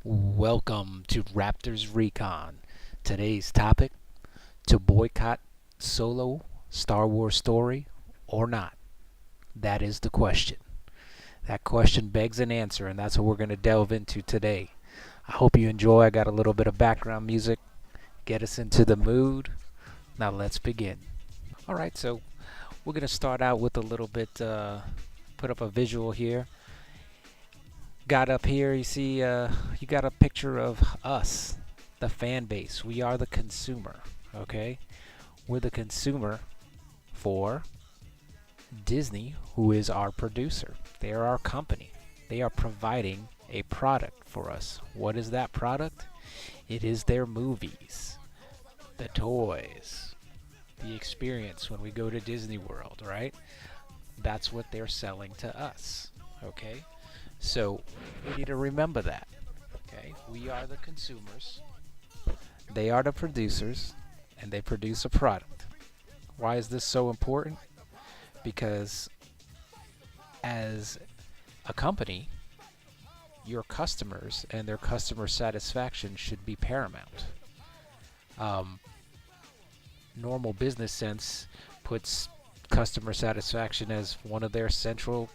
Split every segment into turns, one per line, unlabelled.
Welcome to Raptor's Recon. Today's topic: to boycott solo Star Wars story or not? That is the question. That question begs an answer, and that's what we're going to delve into today. I hope you enjoy. I got a little bit of background music, get us into the mood. Now let's begin. All right, so we're going to start out with a little bit, put up a visual here. Got up here, you see, you got a picture of us, the fan base. We are the consumer, okay? We're the consumer for Disney, who is our producer. They are our company. They are providing a product for us. What is that product? It is their movies, the toys, the experience when we go to Disney World, right? That's what they're selling to us, okay? So we need to remember that, okay? We are the consumers, they are the producers, and they produce a product. Why is this so important? Because as a company, your customers and their customer satisfaction should be paramount. Um, Normal business sense puts customer satisfaction as one of their central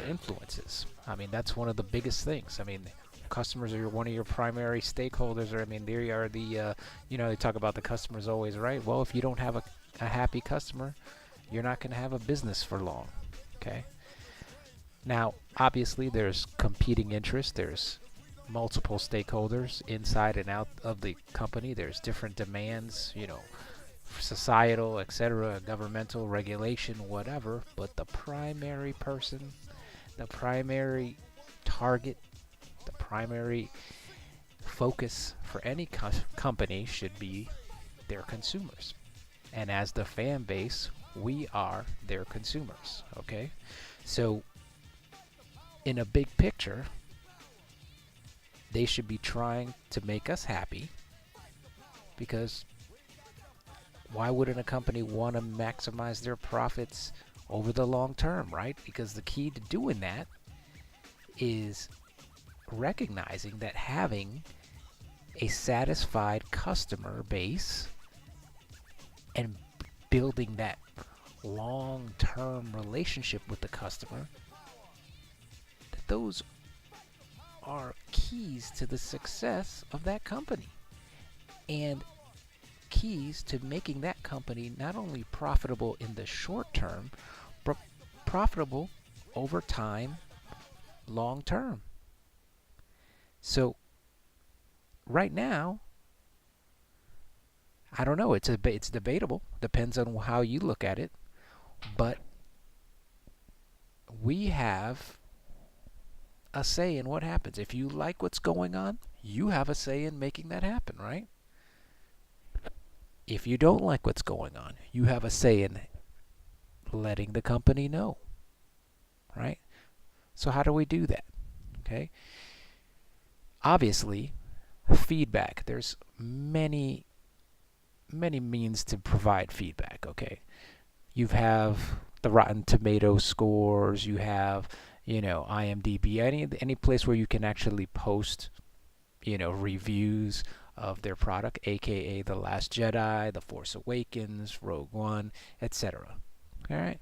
influences. I mean, that's one of the biggest things. I mean, customers are one of your primary stakeholders. Or I mean, they are the they talk about the customer's always right. Well, if you don't have a happy customer, you're not going to have a business for long. Okay. Now, obviously, there's competing interests. There's multiple stakeholders inside and out of the company. There's different demands, societal, etc., governmental regulation, whatever. But the primary person, the primary target, the primary focus for any company should be their consumers. And as the fan base, we are their consumers. Okay? So, in a big picture, they should be trying to make us happy, because why wouldn't a company want to maximize their profits over the long term, right? Because the key to doing that is recognizing that having a satisfied customer base and building that long-term relationship with the customer, that those are keys to the success of that company and keys to making that company not only profitable in the short term, but profitable over time, long term. So right now, I don't know. It's debatable. Depends on how you look at it. But we have a say in what happens. If you like what's going on, you have a say in making that happen, right? If you don't like what's going on, you have a say in letting the company know, right? So how do we do that? Okay. Obviously, feedback. There's many means to provide feedback, okay? You have the Rotten Tomato scores, you have, IMDb, any place where you can actually post, reviews of their product, aka The Last Jedi, The Force Awakens, Rogue One, etc. All right?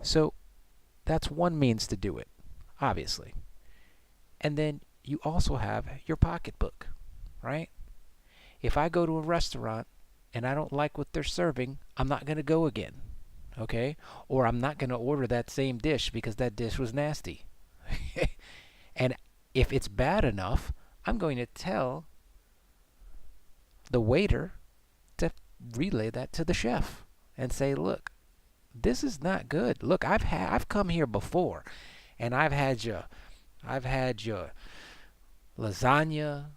So that's one means to do it, obviously. And then you also have your pocketbook, right? If I go to a restaurant and I don't like what they're serving, I'm not going to go again, okay? Or I'm not going to order that same dish because that dish was nasty. And if it's bad enough, I'm going to tell the waiter to relay that to the chef and say, "Look, this is not good. Look, I've come here before, and I've had your lasagna,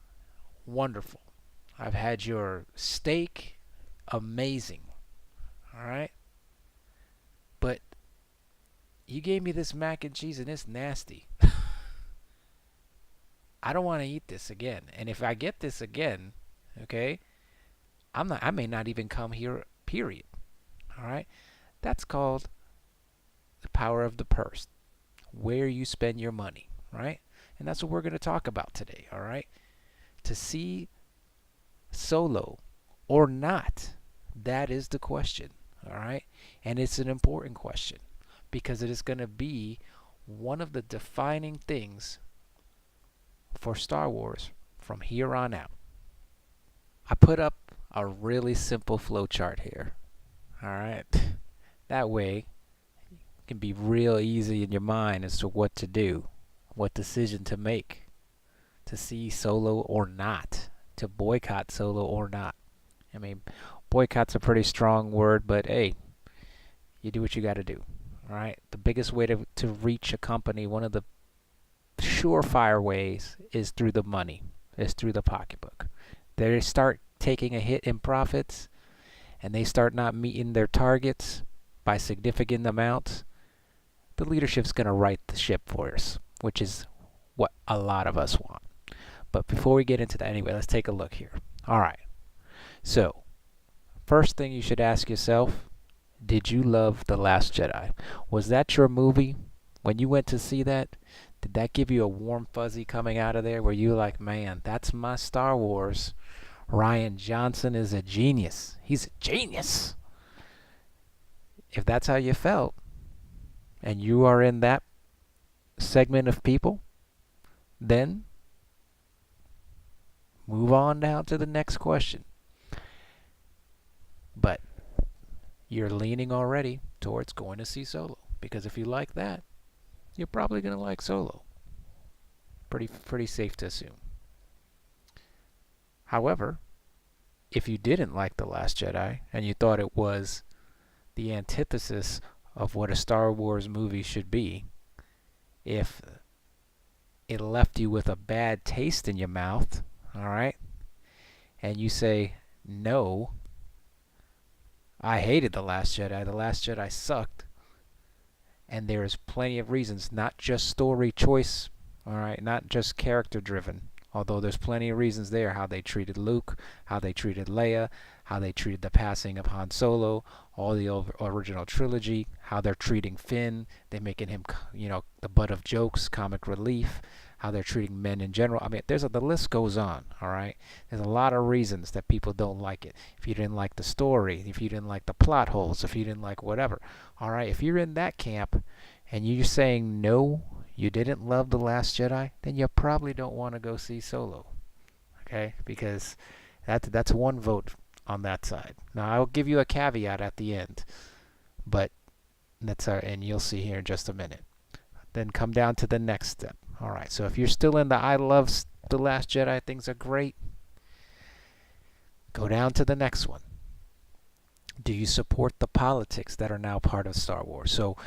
wonderful. I've had your steak, amazing. All right, but you gave me this mac and cheese and it's nasty. I don't want to eat this again. And if I get this again, okay, I may not even come here, period. All right? That's called the power of the purse, where you spend your money, right? And that's what we're going to talk about today, all right? To see Solo or not, that is the question, all right? And it's an important question because it is going to be one of the defining things for Star Wars from here on out. I put up a really simple flowchart here, all right? That way, it can be real easy in your mind as to what to do, what decision to make, to see Solo or not, to boycott Solo or not. I mean, boycott's a pretty strong word, but hey, you do what you got to do. All right. The biggest way to reach a company, one of the surefire ways, is through the money, is through the pocketbook. They start taking a hit in profits, and they start not meeting their targets by significant amounts. The leadership's going to right the ship for us, which is what a lot of us want. But before we get into that, anyway, let's take a look here. All right. So, first thing you should ask yourself, did you love The Last Jedi? Was that your movie? When you went to see that, did that give you a warm fuzzy coming out of there where you like, man, that's my Star Wars. Rian Johnson is a genius. He's a genius. If that's how you felt, and you are in that segment of people, then move on down to the next question. But you're leaning already towards going to see Solo, because if you like that, you're probably going to like Solo. Pretty safe to assume. However, if you didn't like The Last Jedi and you thought it was the antithesis of what a Star Wars movie should be, if it left you with a bad taste in your mouth, all right, and you say, no, I hated The Last Jedi. The Last Jedi sucked. And there's plenty of reasons, not just story choice, all right, not just character driven. Although there's plenty of reasons there, how they treated Luke, how they treated Leia, how they treated the passing of Han Solo, all the original trilogy, how they're treating Finn, they're making him, the butt of jokes, comic relief, how they're treating men in general. I mean, the list goes on, all right? There's a lot of reasons that people don't like it. If you didn't like the story, if you didn't like the plot holes, if you didn't like whatever, all right? If you're in that camp and you're saying no, you didn't love The Last Jedi, then you probably don't want to go see Solo, okay? Because that's one vote on that side. Now, I'll give you a caveat at the end, but and you'll see here in just a minute. Then come down to the next step. All right, so if you're still in the I love The Last Jedi, things are great, go down to the next one. Do you support the politics that are now part of Star Wars? So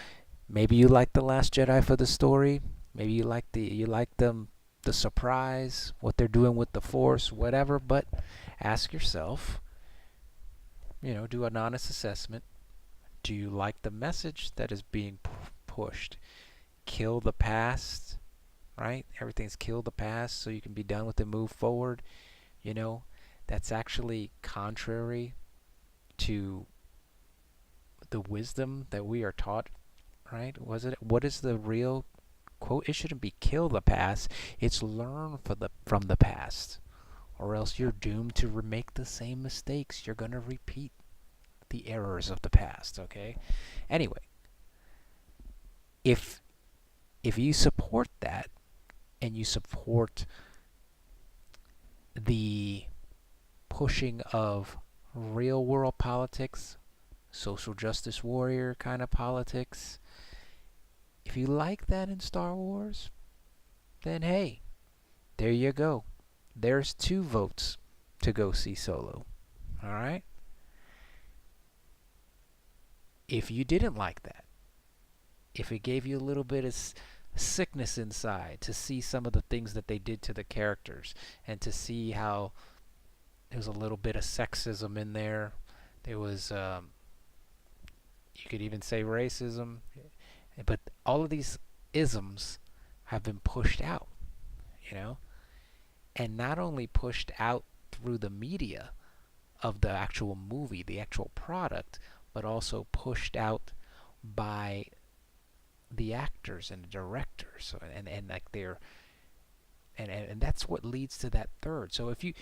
maybe you like The Last Jedi for the story. Maybe you like the surprise, what they're doing with the Force, whatever. But ask yourself, do an honest assessment. Do you like the message that is being pushed? Kill the past, right? Everything's kill the past so you can be done with it, move forward. That's actually contrary to the wisdom that we are taught, right? What is the real quote? It shouldn't be kill the past, it's learn from the past, or else you're doomed to remake the same mistakes. You're going to repeat the errors of the past, okay? Anyway, if you support that, and you support the pushing of real world politics, social justice warrior kind of politics, if you like that in Star Wars, then hey, there you go. There's 2 votes to go see Solo. All right? If you didn't like that, if it gave you a little bit of sickness inside to see some of the things that they did to the characters, and to see how there was a little bit of sexism in there, there was you could even say racism, but all of these isms have been pushed out, and not only pushed out through the media of the actual movie, the actual product, but also pushed out by the actors and the directors, and like And that's what leads to that third. So if you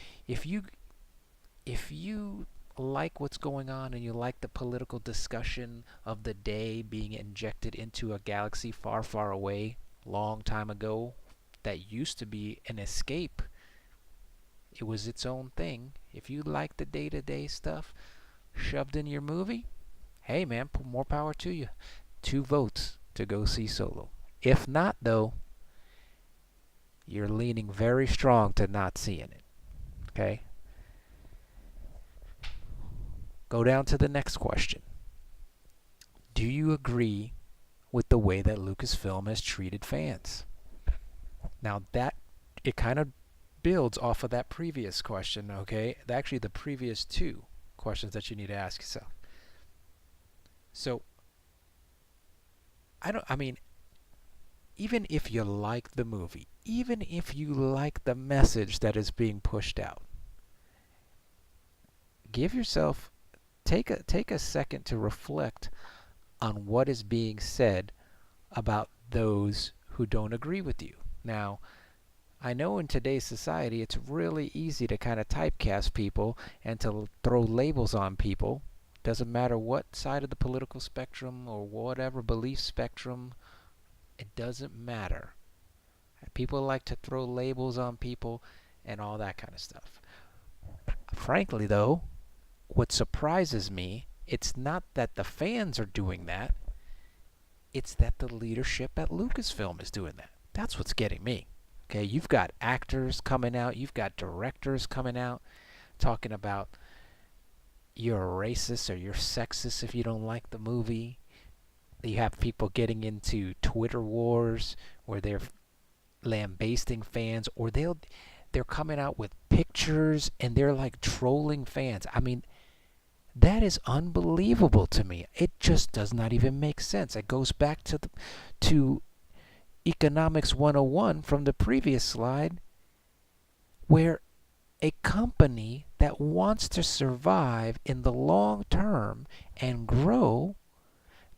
if you like what's going on and you like the political discussion of the day being injected into a galaxy far, far away, long time ago, that used to be an escape, it was its own thing. If you like the day-to-day stuff shoved in your movie, hey man, more power to you. 2 votes to go see Solo. If not, though, you're leaning very strong to not seeing it. Okay? Go down to the next question. Do you agree with the way that Lucasfilm has treated fans? Now that it kind of builds off of that previous question, okay? Actually, the previous 2 questions that you need to ask yourself. So, I mean, even if you like the movie, even if you like the message that is being pushed out, give yourself, take a second to reflect on what is being said about those who don't agree with you. Now, I know in today's society it's really easy to kind of typecast people and to throw labels on people. Doesn't matter what side of the political spectrum or whatever belief spectrum, it doesn't matter. People like to throw labels on people and all that kind of stuff. Frankly, though, what surprises me, it's not that the fans are doing that, it's that the leadership at Lucasfilm is doing that. That's what's getting me. Okay, you've got actors coming out, you've got directors coming out talking about you're a racist or you're sexist if you don't like the movie. You have people getting into Twitter wars where they're lambasting fans, or they're coming out with pictures and they're like trolling fans. I mean, that is unbelievable to me. It just does not even make sense. It goes back to Economics 101 from the previous slide, where a company that wants to survive in the long term and grow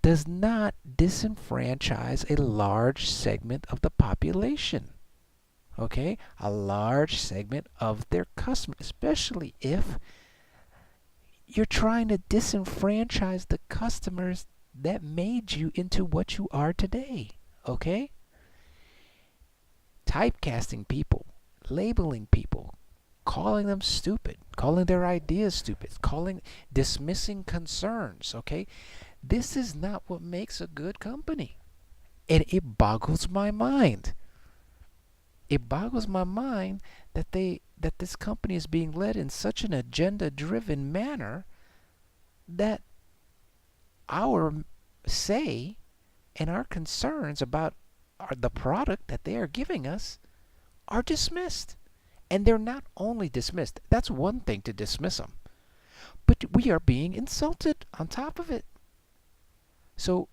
does not disenfranchise a large segment of the population. Okay? A large segment of their customers, especially if you're trying to disenfranchise the customers that made you into what you are today. Okay? Typecasting people, labeling people, calling them stupid, calling their ideas stupid, dismissing concerns, okay? This is not what makes a good company. And it boggles my mind. It boggles my mind that this company is being led in such an agenda-driven manner that our say and our concerns about the product that they are giving us are dismissed. And they're not only dismissed, that's one thing to dismiss them, but we are being insulted on top of it. So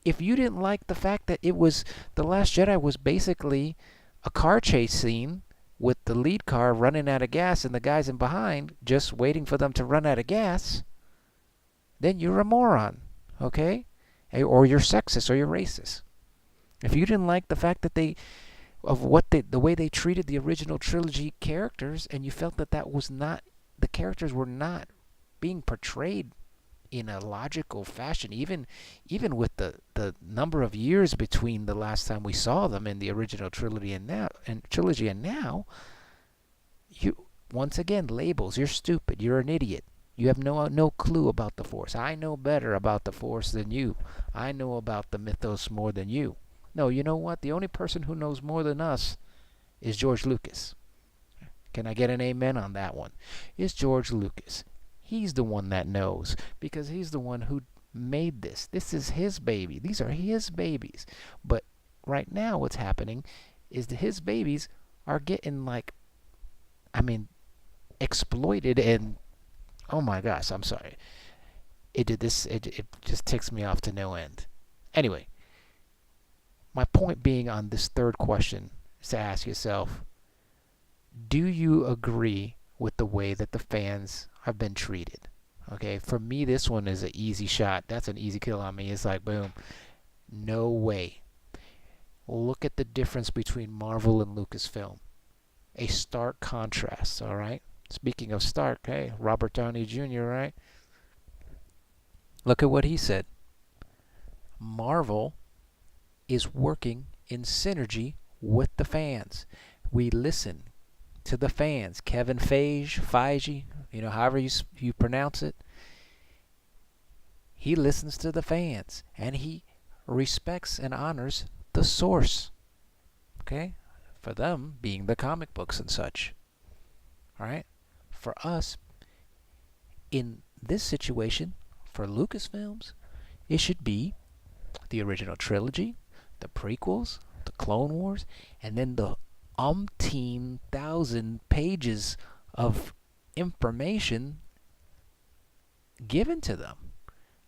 if you didn't like the fact that it was The Last Jedi was basically a car chase scene with the lead car running out of gas and the guys in behind just waiting for them to run out of gas, then you're a moron, okay? Or you're sexist or you're racist. If you didn't like the fact that the way they treated the original trilogy characters, and you felt that the characters were not being portrayed in a logical fashion, even with the number of years between the last time we saw them in the original trilogy and now, you once again labels. You're stupid. You're an idiot. You have no clue about the Force. I know better about the Force than you. I know about the mythos more than you. No, you know what? The only person who knows more than us is George Lucas. Can I get an amen on that one? It's George Lucas. He's the one that knows, because he's the one who made this. This is his baby. These are his babies. But right now what's happening is that his babies are getting exploited, and oh my gosh, I'm sorry. It just ticks me off to no end. Anyway, my point being on this third question is to ask yourself, do you agree with the way that the fans have been treated? Okay, for me, this one is an easy shot. That's an easy kill on me. It's like, boom, no way. Look at the difference between Marvel and Lucasfilm. a stark contrast, all right? Speaking of stark, hey, Robert Downey Jr., right? Look at what he said. Marvel is working in synergy with the fans. We listen to the fans. Kevin Feige, however you pronounce it. He listens to the fans and he respects and honors the source. Okay? For them being the comic books and such. All right? For us, in this situation, for Lucasfilms, it should be the original trilogy, the prequels, the Clone Wars, and then the umpteen thousand pages of information given to them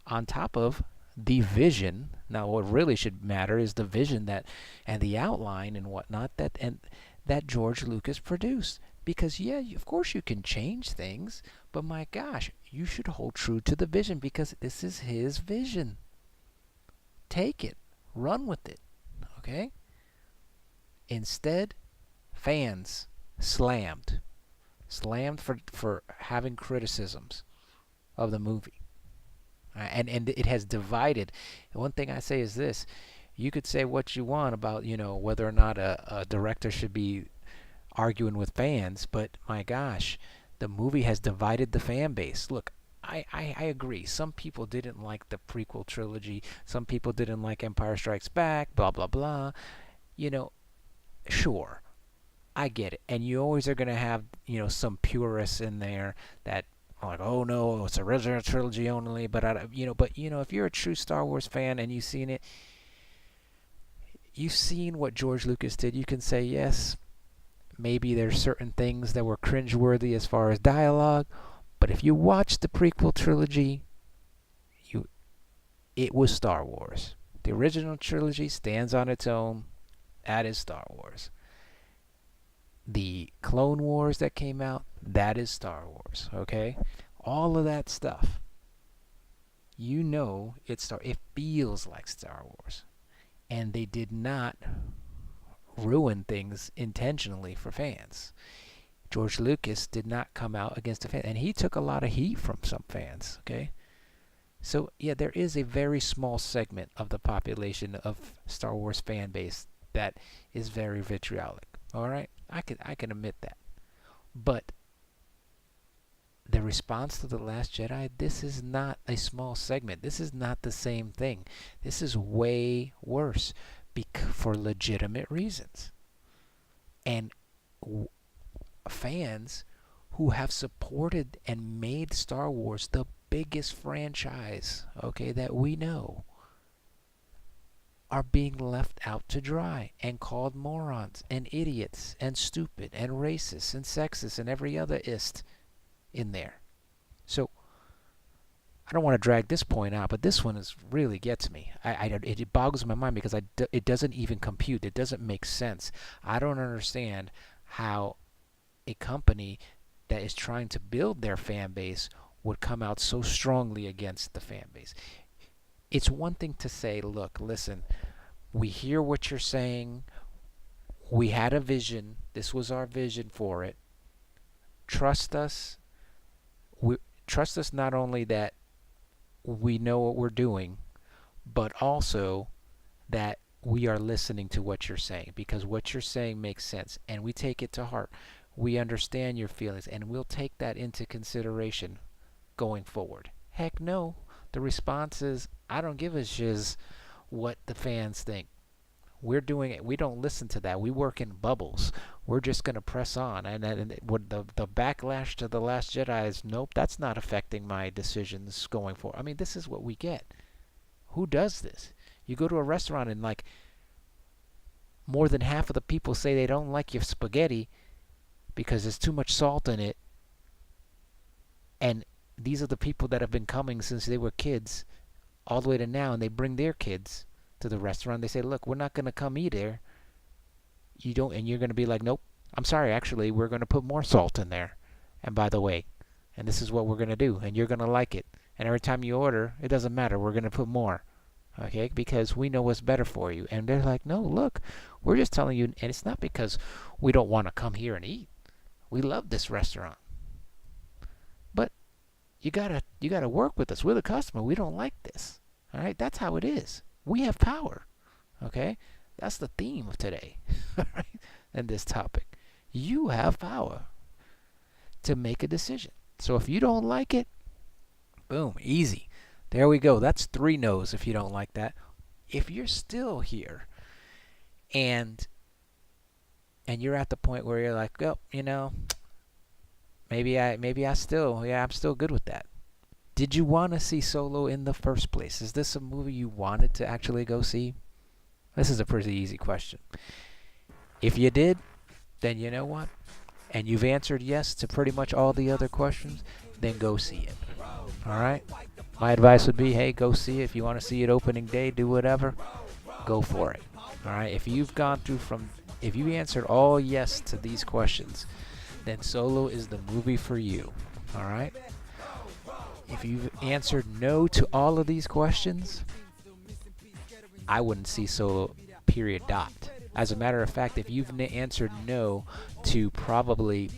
on top of the vision. Now, what really should matter is the vision that and the outline and whatnot that George Lucas produced. Because yeah, of course you can change things, but my gosh, you should hold true to the vision because this is his vision. Take it, run with it, okay? Instead, fans slammed for having criticisms of the movie. And it has divided. One thing I say is this: you could say what you want about whether or not a director should be arguing with fans, but my gosh, the movie has divided the fan base. Look, I agree. Some people didn't like the prequel trilogy. Some people didn't like Empire Strikes Back. Blah blah blah. Sure, I get it. And you always are gonna have some purists in there that like, oh no, it's original trilogy only. But if you're a true Star Wars fan and you've seen it, you've seen what George Lucas did. You can say yes, maybe there's certain things that were cringeworthy as far as dialogue, but if you watch the prequel trilogy, it was Star Wars. The original trilogy stands on its own. That is Star Wars. The Clone Wars that came out, that is Star Wars, okay? All of that stuff. It feels like Star Wars. And they did not ruin things intentionally for fans. George Lucas did not come out against the fans, and he took a lot of heat from some fans, okay? So, yeah, there is a very small segment of the population of Star Wars fan base that is very vitriolic. All right? I can admit that. But the response to The Last Jedi, this is not a small segment. This is not the same thing. This is way worse for legitimate reasons. And fans who have supported and made Star Wars the biggest franchise, okay, that we know, are being left out to dry and called morons and idiots and stupid and racist and sexist and every other ist in there. So I don't want to drag this point out, but this one really gets me. It boggles my mind because it doesn't even compute. It doesn't make sense. I don't understand how a company that is trying to build their fan base would come out so strongly against the fan base. It's one thing to say, look, listen, we hear what you're saying. We had a vision. This was our vision for it. Trust us. Trust us not only that we know what we're doing, but also that we are listening to what you're saying, because what you're saying makes sense and we take it to heart. We understand your feelings and we'll take that into consideration going forward. Heck no. The response is, I don't give a shiz what the fans think. We're doing it. We don't listen to that. We work in bubbles. We're just going to press on. And what the backlash to The Last Jedi is, nope, that's not affecting my decisions going forward. I mean, this is what we get. Who does this? You go to a restaurant and like more than half of the people say they don't like your spaghetti because there's too much salt in it. And these are the people that have been coming since they were kids all the way to now, and they bring their kids to the restaurant. They say, look, we're not going to come eat there. And you're going to be like, nope, I'm sorry, actually, we're going to put more salt in there. And by the way, and this is what we're going to do, and you're going to like it. And every time you order, it doesn't matter, we're going to put more. Okay, because we know what's better for you. And they're like, no, look, we're just telling you, and it's not because we don't want to come here and eat. We love this restaurant. But you gotta work with us. We're the customer. We don't like this. All right, that's how it is. We have power. Okay, that's the theme of today, right? And this topic, you have power to make a decision. So if you don't like it, boom, easy. There we go. That's 3 no's if you don't like that. If you're still here and you're at the point where you're like, well, maybe I'm still good with that. Did you want to see Solo in the first place? Is this a movie you wanted to actually go see? This is a pretty easy question. If you did, then you know what? And you've answered yes to pretty much all the other questions, then go see it. All right? My advice would be, hey, go see it. If you want to see it opening day, do whatever, go for it. All right? If you answered all yes to these questions, then Solo is the movie for you. All right? If you've answered no to all of these questions, I wouldn't see Solo, period, dot. As a matter of fact, if you've answered no to probably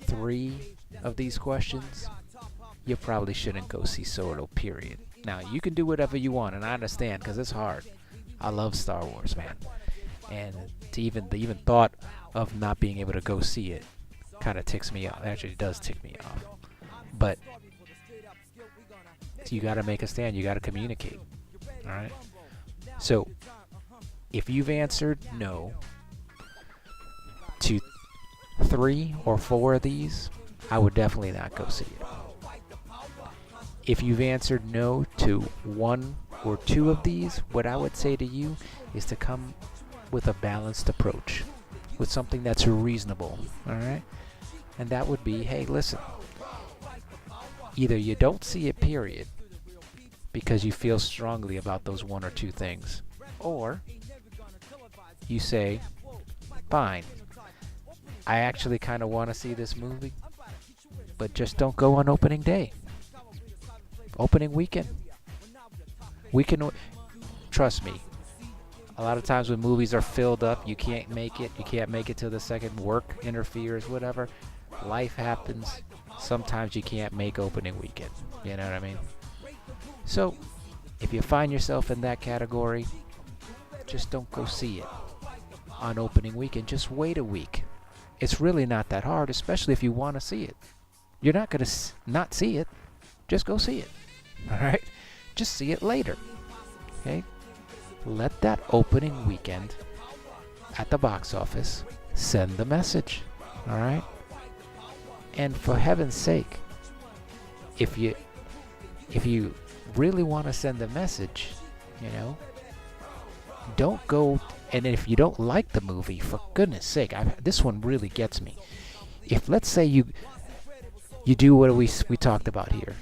3 of these questions, you probably shouldn't go see Solo, period. Now, you can do whatever you want, and I understand, because it's hard. I love Star Wars, man. And the even thought of not being able to go see it kind of ticks me off. Actually, it does tick me off. But you got to make a stand. You got to communicate. All right? So, if you've answered no to 3 or 4 of these, I would definitely not go see it. If you've answered no to 1 or 2 of these, what I would say to you is to come with a balanced approach, with something that's reasonable, all right? And that would be, hey, listen, either you don't see it, period, because you feel strongly about those 1 or 2 things, or you say, fine, I actually kind of want to see this movie, but just don't go on opening day. Opening weekend. Trust me, a lot of times when movies are filled up, you can't make it. You can't make it till the second. Work interferes, whatever. Life happens. Sometimes you can't make opening weekend. You know what I mean? So, if you find yourself in that category, just don't go see it on opening weekend. Just wait a week. It's really not that hard, especially if you want to see it. You're not going to not see it. Just go see it. All right? Just see it later. Okay? Let that opening weekend at the box office send the message. All right? And for heaven's sake, if you really want to send the message, don't go. And if you don't like the movie, for goodness sake, this one really gets me. If, let's say, you do what we talked about here.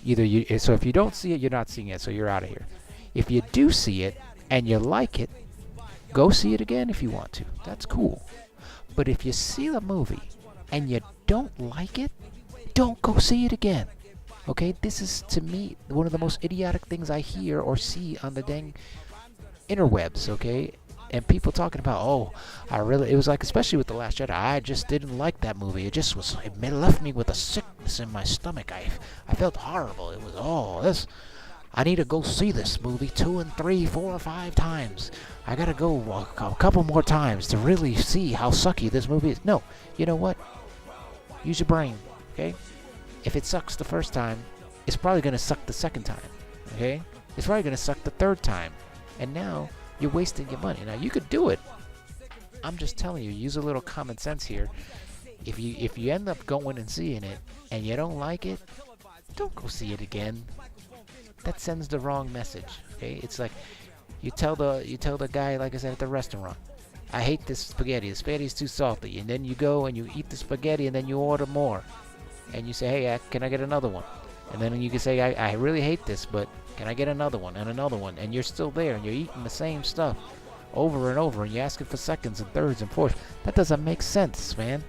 So if you don't see it, you're not seeing it, so you're out of here. If you do see it and you like it, go see it again if you want to. That's cool. But if you see the movie and you don't like it, don't go see it again. Okay? This is, to me, one of the most idiotic things I hear or see on the dang interwebs, okay? And people talking about, it was like, especially with The Last Jedi, I just didn't like that movie. It left me with a sickness in my stomach. I felt horrible. It was, I need to go see this movie 2 and 3, 4 or 5 times. I gotta go a couple more times to really see how sucky this movie is. No, you know what? Use your brain, okay? If it sucks the first time, it's probably gonna suck the second time, okay? It's probably gonna suck the third time. And now, you're wasting your money. Now, you could do it. I'm just telling you, use a little common sense here. If you end up going and seeing it and you don't like it, don't go see it again. That sends the wrong message. Okay? It's like you tell the guy, like I said, at the restaurant, I hate this spaghetti. The spaghetti's too salty. And then you go and you eat the spaghetti and then you order more. And you say, hey, can I get another one? And then you can say, I really hate this, but can I get another one and another one? And you're still there and you're eating the same stuff over and over and you're asking for seconds and thirds and fourths. That doesn't make sense, man.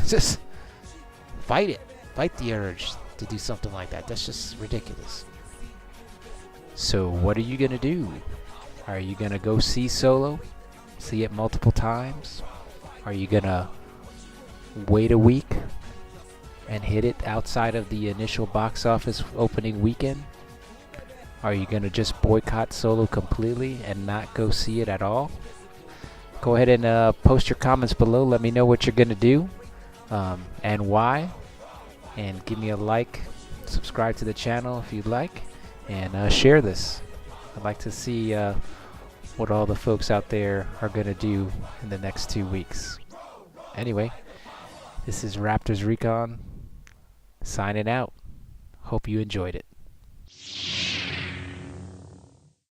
Just fight it. Fight the urge to do something like that. That's just ridiculous. So what are you going to do? Are you going to go see Solo? See it multiple times? Are you going to wait a week and hit it outside of the initial box office opening weekend? Are you going to just boycott Solo completely and not go see it at all? Go ahead and post your comments below. Let me know what you're going to do and why. And give me a like, subscribe to the channel if you'd like, and share this. I'd like to see what all the folks out there are going to do in the next 2 weeks. Anyway, this is Raptor's Recon signing out. Hope you enjoyed it.